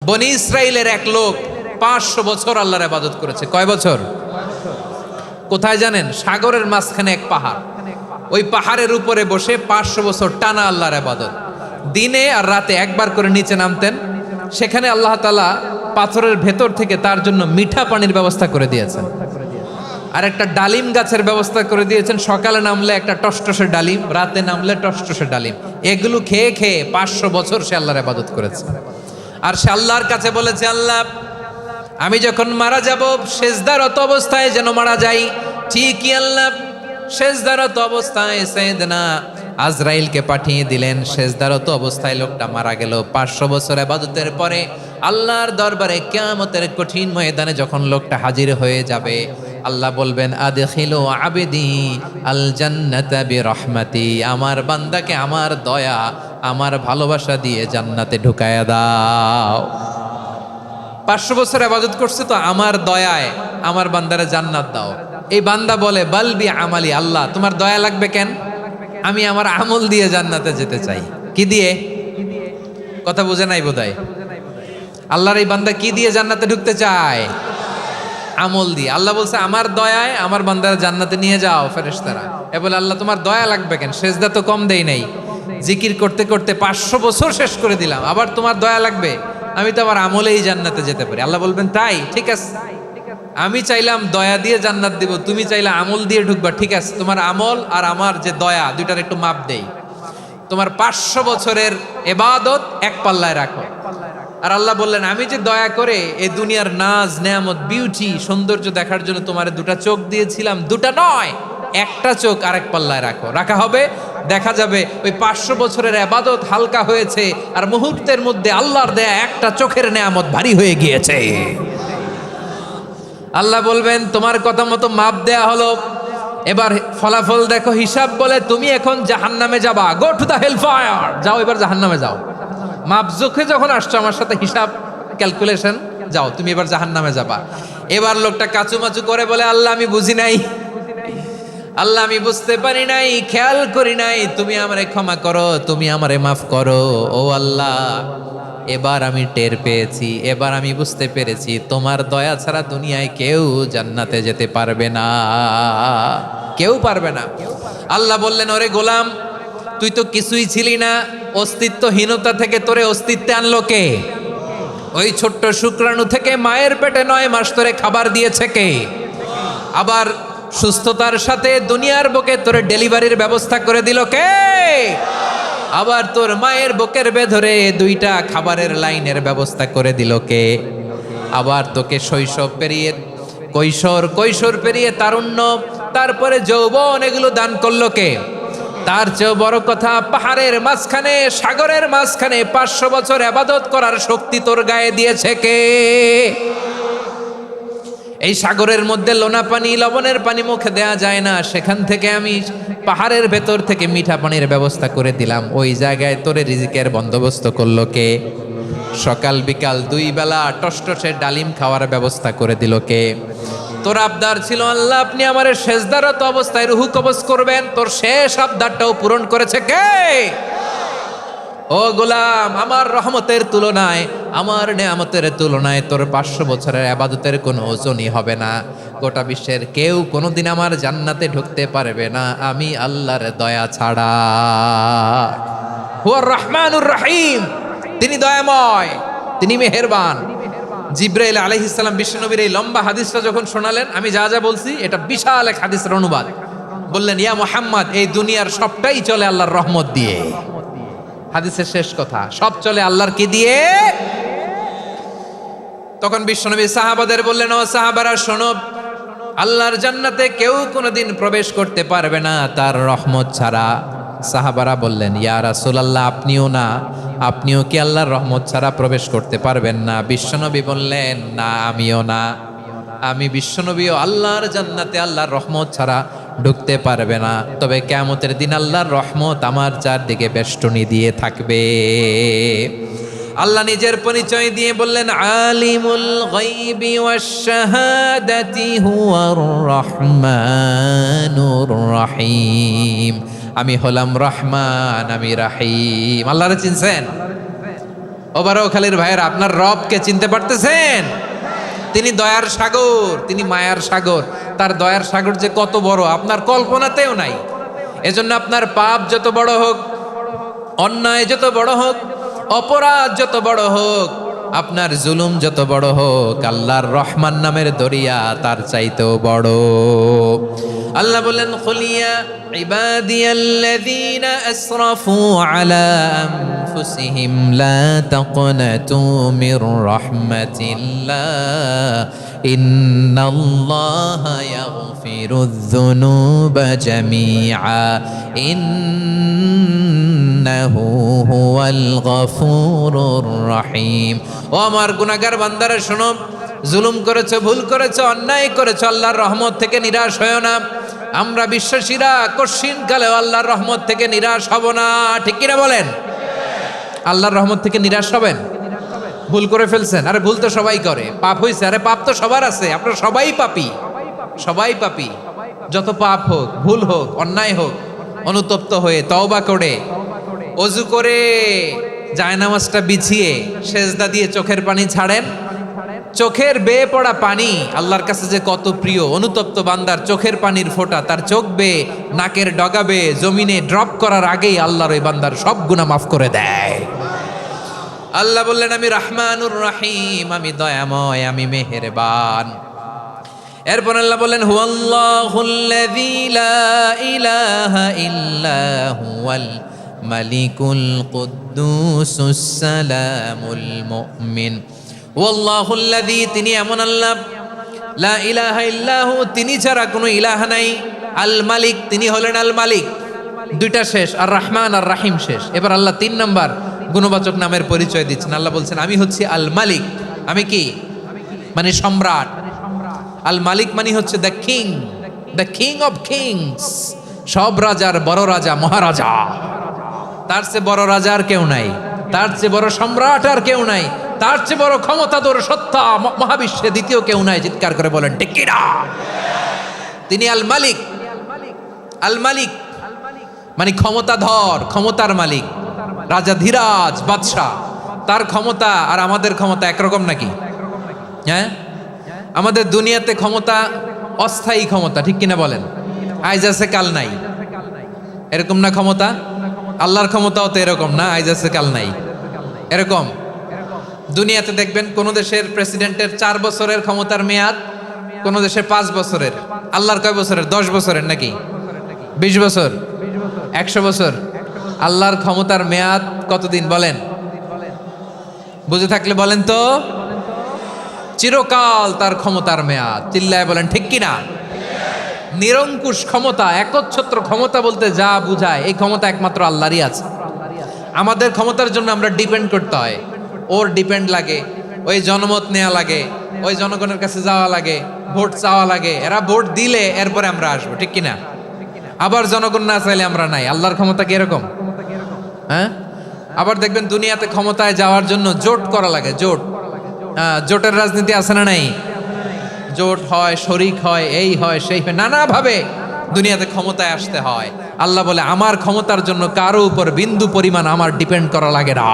বনি ইসরাইলের এক লোক 500 বছর আল্লাহর ইবাদত করেছে। কয় বছর? কোথায় জানেন? সাগরের মাঝখানে এক পাহাড়, ওই পাহাড়ের উপরে বসে 500 বছর টানা আল্লাহর ইবাদত। দিনে আর রাতে একবার করে নিচে নামতেন। সেখানে আল্লাহ তাআলা পাথরের ভেতর থেকে তার জন্য মিঠা পানির ব্যবস্থা করে দিয়েছেন, আর একটা ডালিম গাছের ব্যবস্থা করে দিয়েছেন। সকালে নামলে একটা টসটসে ডালিম, রাতে নামলে টসটসে ডালিম। এগুলো খেয়ে খেয়ে 500 বছর সে আল্লাহর ইবাদত করেছে। আর সে আল্লাহর কাছে বলেছে, আল্লাহ আমি যখন মারা যাব সেজদারত অবস্থায় যেন মারা যাই। ঠিকই আল্লাহ সেজদারত অবস্থায় সাইয়েদনা আজরাইলকে পাঠিয়ে দিলেন। সেজদারত অবস্থায় লোকটা মারা গেল। 500 বছর ইবাদতের পরে আল্লাহর দরবারে কিয়ামতের কঠিন ময়দানে যখন লোকটা হাজির হয়ে যাবে, আল্লাহ বলবেন, আদখিলু আবদি আল জান্নাতা বিরহমাতি, আমার বান্দাকে আমার দয়া আমার ভালোবাসা দিয়ে জান্নাতে ঢুকায়া দাও। 500 বছর ইবাদত করছে তো আমার দয়ায় আমার বান্দারে জান্নাত দাও। এই বান্দা বলে, বালবি আমালি, আল্লাহ তোমার দয়া লাগবে কেন? আমি আমার আমল দিয়ে জান্নাতে যেতে চাই। কি দিয়ে? কথা বুঝে নাই বোধহয়। আল্লাহর এই বান্দা কি দিয়ে জান্নাতে ঢুকতে চায়? আমল দিয়ে। আল্লাহ বলছে, আমার দয়ায় আমার বান্দারা জান্নাতে নিয়ে যাও ফেরেশতারা। এ বলে, আল্লাহ তোমার দয়া লাগবে কেন? সেজদা তো কম দেই নাই, জিকির করতে করতে 500 বছর শেষ করে দিলাম, আবার তোমার দয়া লাগবে? আমি তো আমার আমলেই জান্নাতে যেতে পারি। আল্লাহ বলবেন, তাই ঠিক আছে, আমি চাইলাম দয়া দিয়ে জান্নাত দিব, তুমি চাইলে আমল দিয়ে ঢুকবা, ঠিক আছে, তোমার আমল আর আমার যে দয়া দুইটার একটু মাপ দেই। তোমার 500 বছরের ইবাদত এক পাল্লায় রাখো। আর আল্লাহ বললেন, আমি যে দয়া করে এই দুনিয়ার নাজ নেয়ামত বিউটি সৌন্দর্য দেখার জন্য তোমার দুটা চোখ দিয়েছিলাম, দুটা নয় একটা চোখ আরেক পাল্লায় রাখো। রাখা হবে, দেখা যাবে ওই 500 বছরের ইবাদত হালকা হয়েছে, আর মুহূর্তের মধ্যে আল্লাহর দেয়া একটা চোখের নেয়ামত ভারী হয়ে গিয়েছে। আল্লাহ বলবেন, তোমার কথা মতো মাপ দেয়া হলো, এবার ফলাফল দেখো, হিসাব বলে তুমি এখন জাহান্নামে যাবা। Go to the hell fire, যাও এবার জাহান্নামে যাও। মাপ জোখে যখন আসছো আমার সাথে হিসাব ক্যালকুলেশন, যাও তুমি এবার জাহান্নামে যাবা। এবার লোকটা কাচুমাচু করে বলে, আল্লাহ আমি বুঝি নাই, আল্লাহ আমি বুঝতে পারি নাই, খেয়াল করি নাই, তুমি আমারে ক্ষমা করো, তুমি আমারে মাফ করো। ও আল্লাহ, এবার আমি টের পেয়েছি, এবার আমি বুঝতে পেরেছি, তোমার দয়া ছাড়া দুনিয়ায় কেউ জান্নাতে যেতে পারবে না, কেউ পারবে না। আল্লাহ বললেন, ওরে গোলাম, তুই তো কিছুই ছিলি না, অস্তিত্বহীনতা থেকে তোরে অস্তিত্বে আনলো কে? ওই ছোট্ট শুক্রাণু থেকে মায়ের পেটে 9 মাস ধরে খাবার দিয়েছে কে? আবার সুস্থতার সাথে দুনিয়ার বুকে তোরে ডেলিভারির ব্যবস্থা করে দিল কে? আবার তোর মায়ের বুকের ভেতরে 2টা খাবারের লাইনের ব্যবস্থা করে দিল কে? আবার তোকে শৈশব পেরিয়ে কৈশোর পেরিয়ে তারুণ্য, তারপরে যৌবন, এগুলো দান করলো কে? তার চেয়েও বড় কথা, পাহাড়ের মাঝখানে সাগরের মাঝখানে 500 বছর ইবাদত করার শক্তি তোর গায়ে দিয়েছে কে? এই সাগরের মধ্যে লোনা পানি, লবণের পানি মুখে দেয়া যায় না, সেখান থেকে আমি পাহাড়ের ভেতর থেকে মিঠা পানির ব্যবস্থা করে দিলাম। ওই জায়গায় তোরে রিজিকের বন্দোবস্ত করলো কে? সকাল বিকাল 2 বেলা টসটসে ডালিম খাওয়ার ব্যবস্থা করে দিল কে? তোর আবদার ছিল, আল্লাহ আপনি আমার সেজদারত অবস্থায় রুহু কবজ করবেন, তোর শেষ আবদারটাও পূরণ করেছে কে? ও গোলাম, আমার রহমতের তুলনায়, আমার নেয়ামতের তুলনায় তোর 500 বছরের ইবাদতের কোনো ওজনই হবে না। গোটা বিশ্বের কেউ কোনোদিন আমার জান্নাতে ঢুকতে পারবে না আমি আল্লাহর দয়া ছাড়া। হুয়ার রহমানুর রহিম, তিনি দয়াময়, তিনি মেহেরবান। জিব্রাইল আলাইহিস সালাম বিশ্বনবীর এই লম্বা হাদিসটা যখন শোনালেন, আমি যা যা বলছি এটা বিশাল এক হাদিসের অনুবাদ। বললেন, ইয়া মুহাম্মদ, এই দুনিয়ার সবটাই চলে আল্লাহর রহমত দিয়ে। হাদিসের শেষ কথা, সব চলে আল্লাহর কি দিয়ে? তখন বিশ্বনবী সাহাবাদের বললেন, ও সাহাবারা শোনো, আল্লাহর জান্নাতে কেউ কোনোদিন প্রবেশ করতে পারবে না তার রহমত ছাড়া। সাহাবারা বললেন, ইয়া রাসূলুল্লাহ, আপনিও না? আপনিও কি আল্লাহর রহমত ছাড়া প্রবেশ করতে পারবেন না? বিশ্বনবী বললেন, না আমিও না, আমি বিশ্বনবীও আল্লাহর জান্নাতে আল্লাহর রহমত ছাড়া ঢুকতে পারবে না। তবে কিয়ামতের দিন আল্লাহর রহমত আমার চারদিকে বেষ্টনী দিয়ে থাকবে। আল্লাহ নিজের পরিচয় দিয়ে বললেন, আলিমুল গায়বি ওয়াশ শাহাদাতি হুয়ার রহমানুর রহিম, আমি হলাম রহমান, আমি রাহিম। আল্লাহরে চিনছেন? ও বারোখালীর ভাইয়ের, আপনার রবকে চিনতে পারতেছেন? তিনি দয়ার সাগর, তিনি মায়ার সাগর। তার দয়ার সাগর যে কত বড় আপনার কল্পনাতেও নাই। এজন্য আপনার পাপ যত বড় হোক, অন্যায় যত বড় হোক, অপরাধ যত বড় হোক, আপনার জুলুম যত বড় হোক, আল্লাহর রহমান নামের দরিয়া তার চাইতেও বড়। আল্লাহ বলেন, খুলিয়া ইবাদিয়াল্লাযীনা আসরাফু আলা আনফুসিহিম লা তাকনাতু মির রাহমাতিল্লাহ ইন্নাল্লাহা ইয়াগফিরুয যুনুবা জামিআ ইন্নাহু হুয়াল গফুরুর রহিম। ও আমার গুনাহগার বান্দারা শোনো, জুলুম করেছো, ভুল করেছো, অন্যায় করেছো, আল্লাহর রহমত থেকে নিরাশ হয়ো না। আমরা বিশ্বাসীরা কশিনকালেও আল্লাহর রহমত থেকে নিরাশ হব না, ঠিক কিনা বলেন? আল্লাহর রহমত থেকে নিরাশ হবেন? ভুল করে ফেলছেন, আরে ভুল তো সবাই করে। পাপ হয়েছে, আরে পাপ তো সবার আছে, আপনারা সবাই পাপী, সবাই পাপী। যত পাপ হোক, ভুল হোক, অন্যায় হোক, অনুতপ্ত হয়ে তওবা করে, ওযু করে, জায়নামাজটা বিছিয়ে সেজদা দিয়ে চোখের পানি ছাড়েন। চোখের বেয়ে পড়া পানি আল্লাহর কাছে যে কত প্রিয়। অনুতপ্ত বান্দার চোখের পানির ফোঁটা তার চোখ বেয়ে, নাকের ডগা বেয়ে জমিনে ড্রপ করার আগেই আল্লাহর ওই বান্দার সব গুনাহ মাফ করে দেয়। আল্লাহ বললেন, আমি রহমানুর রহিম, আমি দয়াময়, আমি মেহেরবান। এরপর আল্লাহ বললেন, হুয়াল্লাহুল্লাযী লা ইলাহা ইল্লা হুয়াল মালিকুল কুদ্দুসুস সালামুল মুমিন। ওয়াল্লাহুল্লাযী, তিনি এমন আল্লাহ, লা ইলাহা ইল্লাহু, তিনি ছাড়া কোনো ইলাহ নাই। আল মালিক, তিনি হলেন আল মালিক। দুইটা শেষ, আর রহমান আর রাহিম শেষ। এবার আল্লাহ 3 নাম্বার গুণবাচক নামের পরিচয় দিচ্ছেন। আল্লাহ বলছেন, আমি হচ্ছি আল মালিক। আমি কি? মানে সম্রাট। আল মালিক মানে হচ্ছে the king, the king of kings. সব রাজার বড় রাজা, মহারাজা। তার চেয়ে বড় রাজা আর কেউ নাই, তার চেয়ে বড় সম্রাট আর কেউ নাই, তার চেয়ে বড় ক্ষমতাধর সত্তা মহাবিশ্বে দ্বিতীয় কেউ নাই। চিৎকার করে বলেন ঠিক কিনা? তিনি আল মালিক। আল মালিক মানে ক্ষমতাধর, ক্ষমতার মালিক, রাজা ধীরাজ বাদশাহ। তার ক্ষমতা আর আমাদের ক্ষমতা একরকম নাকি? হ্যাঁ, আমাদের দুনিয়াতে ক্ষমতা অস্থায়ী ক্ষমতা, ঠিক কিনা বলেন? আইজ আছে কাল নাই, এরকম না ক্ষমতা? আল্লাহর ক্ষমতাও তো এরকম না, আইজ আছে কাল নাই এরকম। দুনিয়াতে দেখবেন কোন দেশের প্রেসিডেন্টের 4 বছরের ক্ষমতার মেয়াদ, কোন দেশের 5 বছরের। আল্লাহর কয় বছরের? 10 বছরের নাকি 20 বছর, 100 বছর। আল্লাহর ক্ষমতার মেয়াদ কতদিন বলেন? বুঝে থাকলে বলেন তো। চিরকাল তার ক্ষমতার মেয়াদ। চিল্লায় বলেন ঠিক কিনা? নিরঙ্কুশ ক্ষমতা, একচ্ছত্র ক্ষমতা বলতে যা বুঝায়, এই ক্ষমতা একমাত্র আল্লাহরই আছে। আমাদের ক্ষমতার জন্য আমরা ডিপেন্ড করতে হয়, ওর ডিপেন্ড লাগে, ওই জনমত নেওয়া লাগে, ওই জনগণের কাছে যাওয়া লাগে, ভোট চাওয়া লাগে। এরা ভোট দিলে এরপরে আমরা আসবো, ঠিক কিনা? আবার জনগণ না চাইলে আমরা নাই। আল্লাহর ক্ষমতা কি এরকম? হ্যাঁ, আবার দেখবেন দুনিয়াতে ক্ষমতায় যাওয়ার জন্য জোট করা লাগে। জোট, জোটের রাজনীতি আছে না নাই? জোট হয়, শরিক হয়, এই হয়, সেই হয়, নানাভাবে দুনিয়াতে ক্ষমতায় আসতে হয়। আল্লাহ বলে, আমার ক্ষমতার জন্য কারো উপর বিন্দু পরিমাণ আমার ডিপেন্ড করা লাগে না।